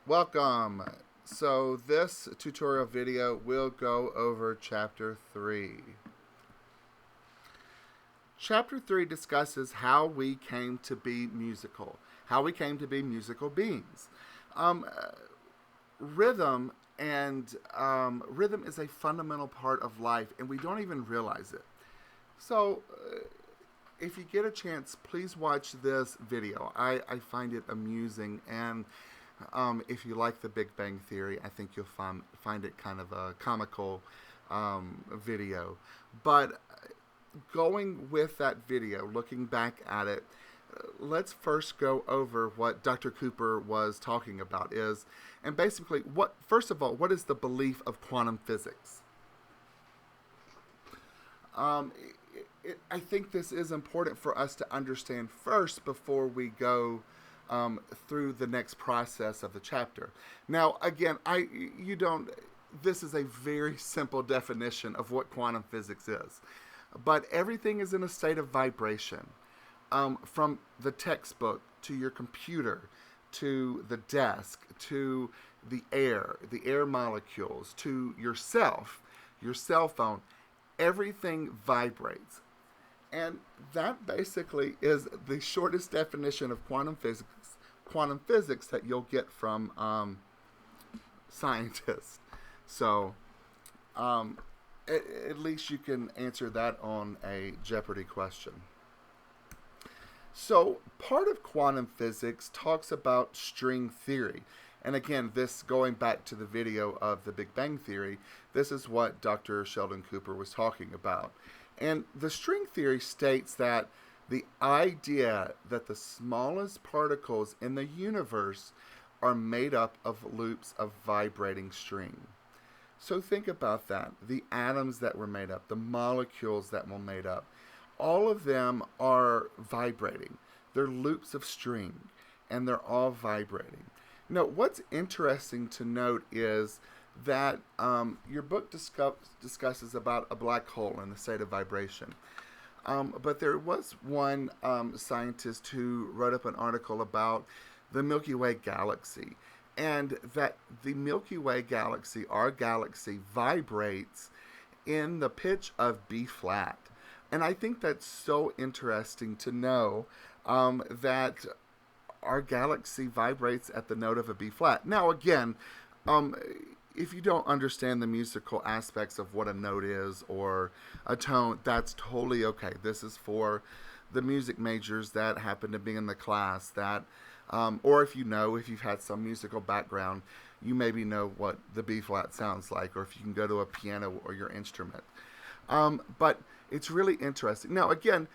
Welcome. So this tutorial video will go over Chapter 3. Chapter 3 discusses how we came to be musical, how we came to be musical beings. Um, Rhythm and rhythm is a fundamental part of life, and we don't even realize it. So, if you get a chance, please watch this video. I find it amusing, and if you like the Big Bang Theory, I think you'll find it kind of a comical video. But going with that video, looking back at it, let's first go over what Dr. Cooper was talking about and basically, what first of all, what is the belief of quantum physics? Um, I think this is important for us to understand first before we go through the next process of the chapter. Now, again, I you don't. This is a very simple definition of what quantum physics is, but everything is in a state of vibration. From the textbook to your computer, to the desk, to the air molecules, to yourself, your cell phone, everything vibrates. And that basically is the shortest definition of quantum physics that you'll get from scientists. So, um, at least you can answer that on a Jeopardy question. So, part of quantum physics talks about string theory. And again, this going back to the video of the Big Bang Theory, this is what Dr. Sheldon Cooper was talking about. And the string theory states that the idea that the smallest particles in the universe are made up of loops of vibrating string. So think about that. The atoms that were made up, the molecules that were made up, all of them are vibrating. They're loops of string, and they're all vibrating. Now, what's interesting to note is that your book discusses about a black hole and the state of vibration. But there was one scientist who wrote up an article about the Milky Way galaxy, and that the Milky Way galaxy, our galaxy, vibrates in the pitch of B flat. And I think that's so interesting to know that our galaxy vibrates at the note of a B flat. Now, again, um, if you don't understand the musical aspects of what a note is or a tone, that's totally okay. This is for the music majors that happen to be in the class or if you've had some musical background, you maybe know what the B flat sounds like, or if you can go to a piano or your instrument. But it's really interesting. Now, again,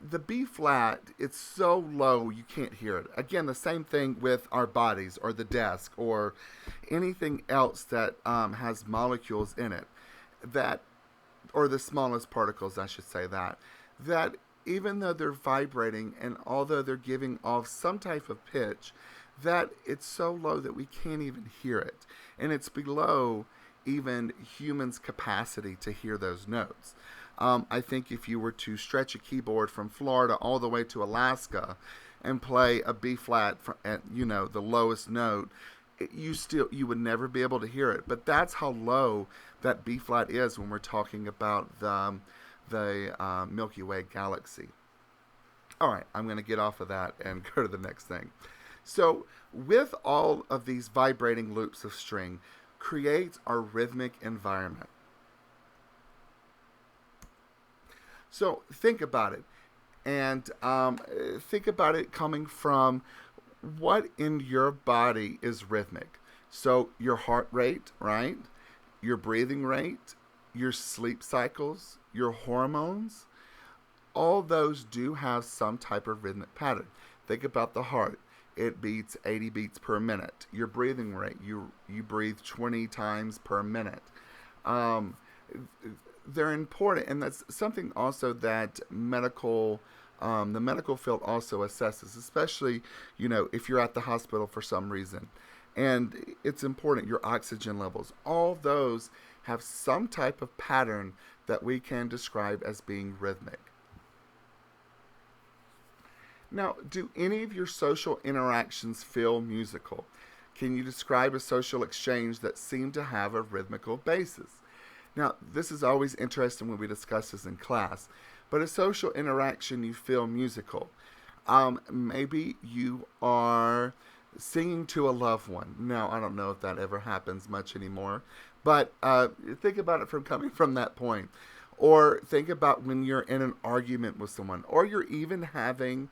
the B flat, it's so low you can't hear it. Again, the same thing with our bodies or the desk or anything else that has molecules in it, that, or the smallest particles, I should say that even though they're vibrating and although they're giving off some type of pitch, that it's so low that we can't even hear it. And it's below even humans' capacity to hear those notes. I think if you were to stretch a keyboard from Florida all the way to Alaska and play a B flat at the lowest note, you would never be able to hear it. But that's how low that B flat is when we're talking about the Milky Way galaxy. All right, I'm going to get off of that and go to the next thing. So, with all of these vibrating loops of string, creates our rhythmic environment. So think about it, and think about it coming from what in your body is rhythmic. So your heart rate, right? Your breathing rate, your sleep cycles, your hormones, all those do have some type of rhythmic pattern. Think about the heart. It beats 80 beats per minute. Your breathing rate, you breathe 20 times per minute. Um, they're important, and that's something also that the medical field also assesses, especially if you're at the hospital for some reason, and it's important. Your oxygen levels, all those have some type of pattern that we can describe as being rhythmic. Now, do any of your social interactions feel musical? Can you describe a social exchange that seemed to have a rhythmical basis? Now, this is always interesting when we discuss this in class, but a social interaction you feel musical. Maybe you are singing to a loved one. Now, I don't know if that ever happens much anymore, but think about it from coming from that point. Or think about when you're in an argument with someone, or you're even having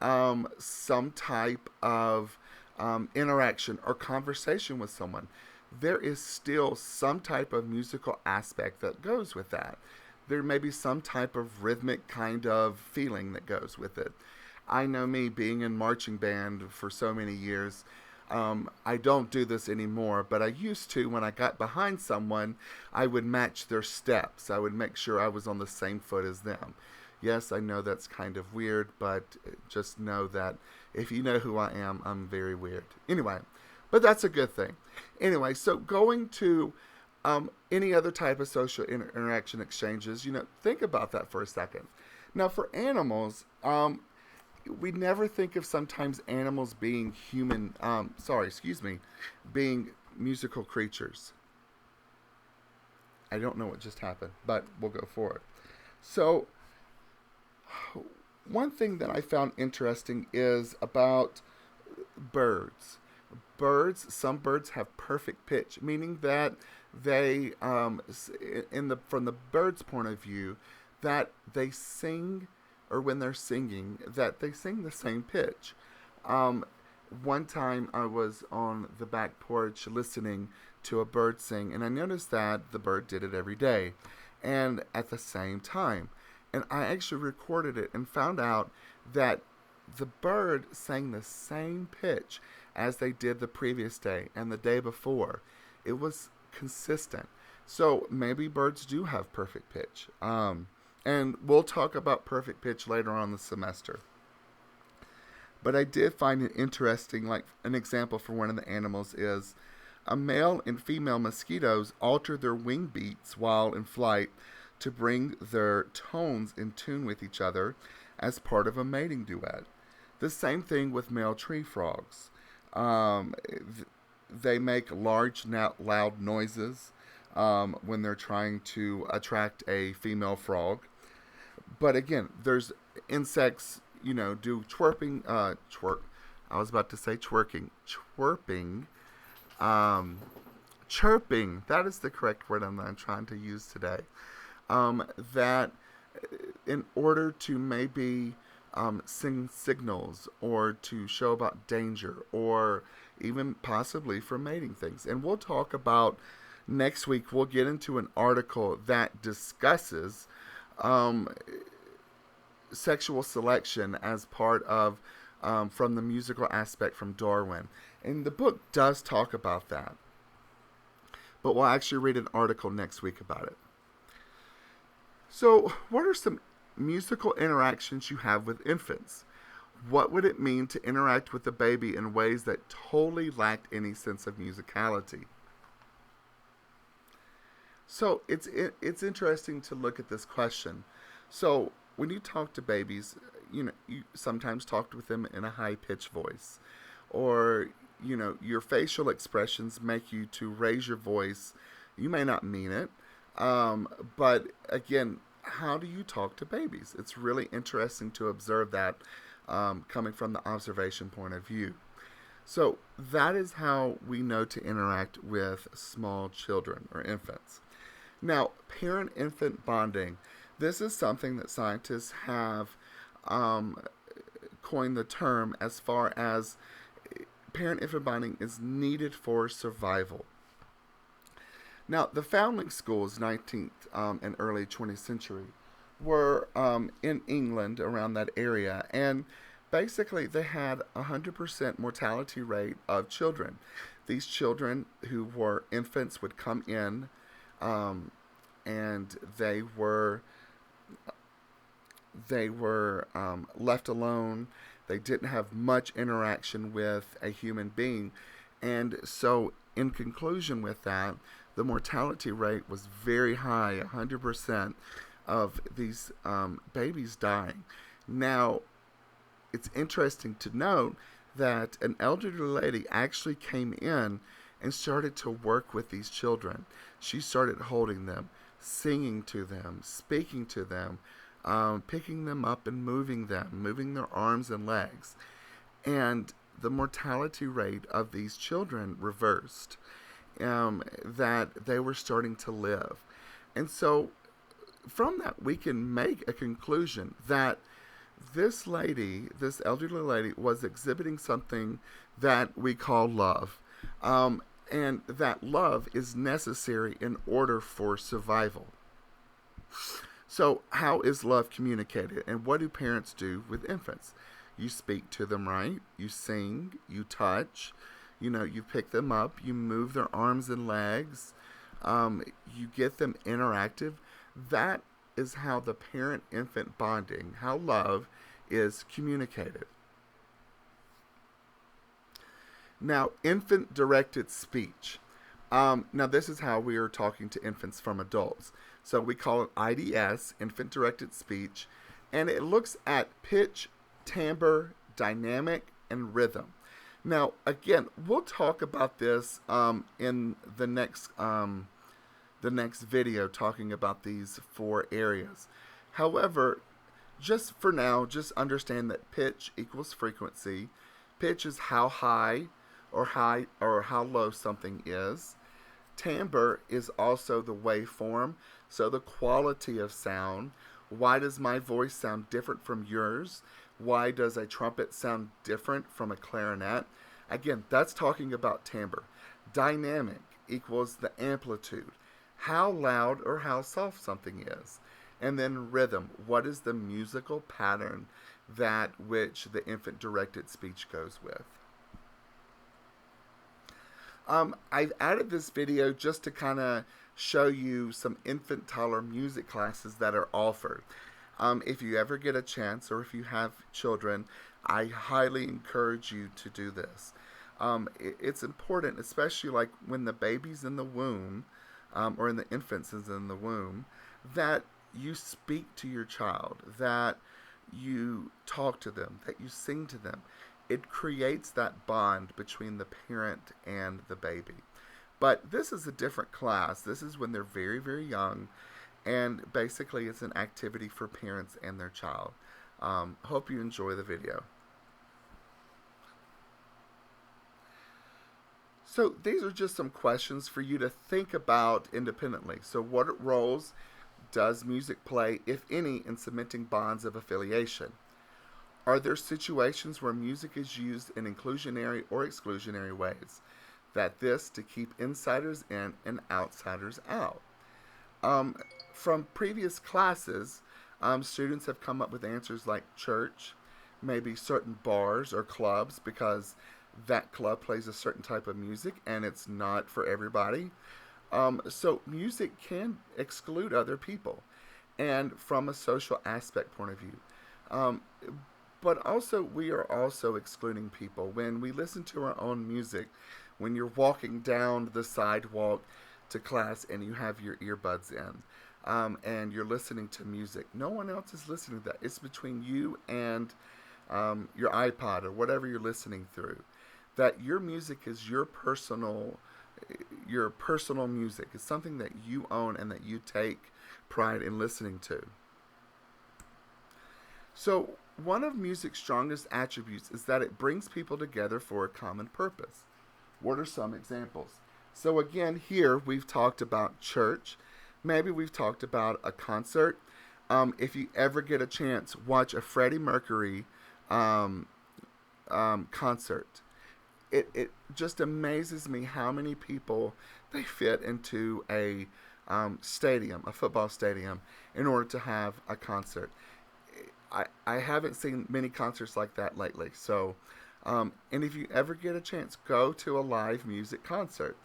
some type of interaction or conversation with someone. There is still some type of musical aspect that goes with that. There may be some type of rhythmic kind of feeling that goes with it. I know me being in marching band for so many years. I don't do this anymore, but I used to. When I got behind someone, I would match their steps. I would make sure I was on the same foot as them. Yes, I know that's kind of weird, but just know that if you know who I am, I'm very weird. Anyway, but that's a good thing. Anyway, so going to any other type of social interaction exchanges, think about that for a second. Now, for animals, we never think of sometimes animals being being musical creatures. I don't know what just happened, but we'll go for it. So, one thing that I found interesting is about birds. Some birds have perfect pitch, meaning that they, from the bird's point of view, that they sing, or when they're singing, that they sing the same pitch. One time I was on the back porch listening to a bird sing, and I noticed that the bird did it every day, and at the same time. And I actually recorded it and found out that the bird sang the same pitch as they did the previous day and the day before. It was consistent. So maybe birds do have perfect pitch. And we'll talk about perfect pitch later on in the semester. But I did find it interesting, like an example for one of the animals is a male and female mosquitoes alter their wing beats while in flight to bring their tones in tune with each other as part of a mating duet. The same thing with male tree frogs. They make large, loud noises when they're trying to attract a female frog. But again, there's insects, do chirping, I was about to say twerking, chirping, chirping. That is the correct word I'm trying to use today. That in order to maybe sing signals or to show about danger or even possibly for mating things. And we'll talk about next week, we'll get into an article that discusses sexual selection as part of from the musical aspect from Darwin. And the book does talk about that. But we'll actually read an article next week about it. So, what are some musical interactions you have with infants? What would it mean to interact with a baby in ways that totally lacked any sense of musicality? So, it's interesting to look at this question. So, when you talk to babies, you sometimes talk with them in a high-pitched voice. Or, your facial expressions make you to raise your voice. You may not mean it. But again, how do you talk to babies? It's really interesting to observe that coming from the observation point of view. So that is how we know to interact with small children or infants. Now, parent-infant bonding. This is something that scientists have coined the term as far as parent-infant bonding is needed for survival. Now, the founding schools, 19th and early 20th century, were in England, around that area, and basically they had 100% mortality rate of children. These children who were infants would come in, and they were left alone. They didn't have much interaction with a human being, and so in conclusion with that, the mortality rate was very high, 100% of these babies dying. Now, it's interesting to note that an elderly lady actually came in and started to work with these children. She started holding them, singing to them, speaking to them, picking them up and moving their arms and legs. And the mortality rate of these children reversed, that they were starting to live. And so from that, we can make a conclusion that this lady, this elderly lady, was exhibiting something that we call love. And that love is necessary in order for survival. So, how is love communicated? And what do parents do with infants? You speak to them, right? You sing, you touch, you pick them up, you move their arms and legs, you get them interactive. That is how the parent-infant bonding, how love is communicated. Now, infant-directed speech. Now, this is how we are talking to infants from adults. So we call it IDS, infant-directed speech, and it looks at pitch, timbre, dynamic, and rhythm. Now, again, we'll talk about this in the next video, talking about these 4 areas. However, just for now, just understand that pitch equals frequency. Pitch is how high or how low something is. Timbre is also the waveform, so the quality of sound. Why does my voice sound different from yours? Why does a trumpet sound different from a clarinet? Again, that's talking about timbre. Dynamic equals the amplitude, how loud or how soft something is. And then rhythm, what is the musical pattern that which the infant-directed speech goes with. I've added this video just to kind of show you some infant toddler music classes that are offered. If you ever get a chance, or if you have children, I highly encourage you to do this. It's important, especially like when the baby's in the womb, or in the infants is in the womb, that you speak to your child, that you talk to them, that you sing to them. It creates that bond between the parent and the baby. But this is a different class. This is when they're very, very young, and basically it's an activity for parents and their child. Hope you enjoy the video. So these are just some questions for you to think about independently. So what roles does music play, if any, in cementing bonds of affiliation? Are there situations where music is used in inclusionary or exclusionary ways? That this to keep insiders in and outsiders out. From previous classes, students have come up with answers like church, maybe certain bars or clubs, because that club plays a certain type of music and it's not for everybody. So music can exclude other people, and from a social aspect point of view. But also, we are also excluding people. When we listen to our own music, when you're walking down the sidewalk to class and you have your earbuds in, and you're listening to music, no one else is listening to that. It's between you and your iPod or whatever you're listening through. That your music is your personal music. It's something that you own and that you take pride in listening to. So, one of music's strongest attributes is that it brings people together for a common purpose. What are some examples? So again, here we've talked about church. Maybe we've talked about a concert. If you ever get a chance, watch a Freddie Mercury concert. It just amazes me how many people they fit into a stadium, a football stadium, in order to have a concert. I haven't seen many concerts like that lately. So, and if you ever get a chance, go to a live music concert.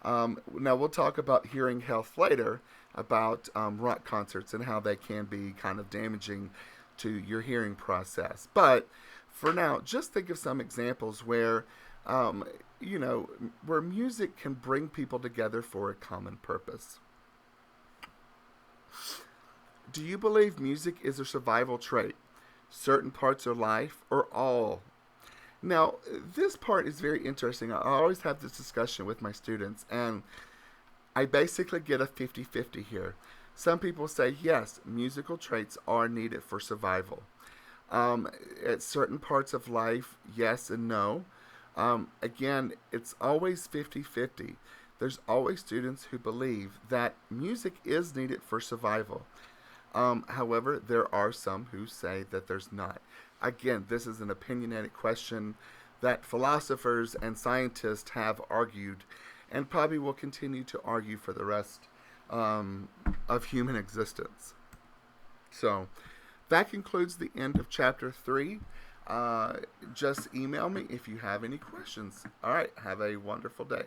Now, we'll talk about hearing health later, about rock concerts and how they can be kind of damaging to your hearing process. But for now, just think of some examples where, where music can bring people together for a common purpose. Do you believe music is a survival trait, certain parts of life, or all? Now, this part is very interesting. I always have this discussion with my students, and I basically get a 50-50 here. Some people say, yes, musical traits are needed for survival. At certain parts of life, yes and no. Again, it's always 50-50. There's always students who believe that music is needed for survival. However, there are some who say that there's not. Again, this is an opinionated question that philosophers and scientists have argued and probably will continue to argue for the rest of human existence. So, that concludes the end of chapter 3. Just email me if you have any questions. All right, have a wonderful day.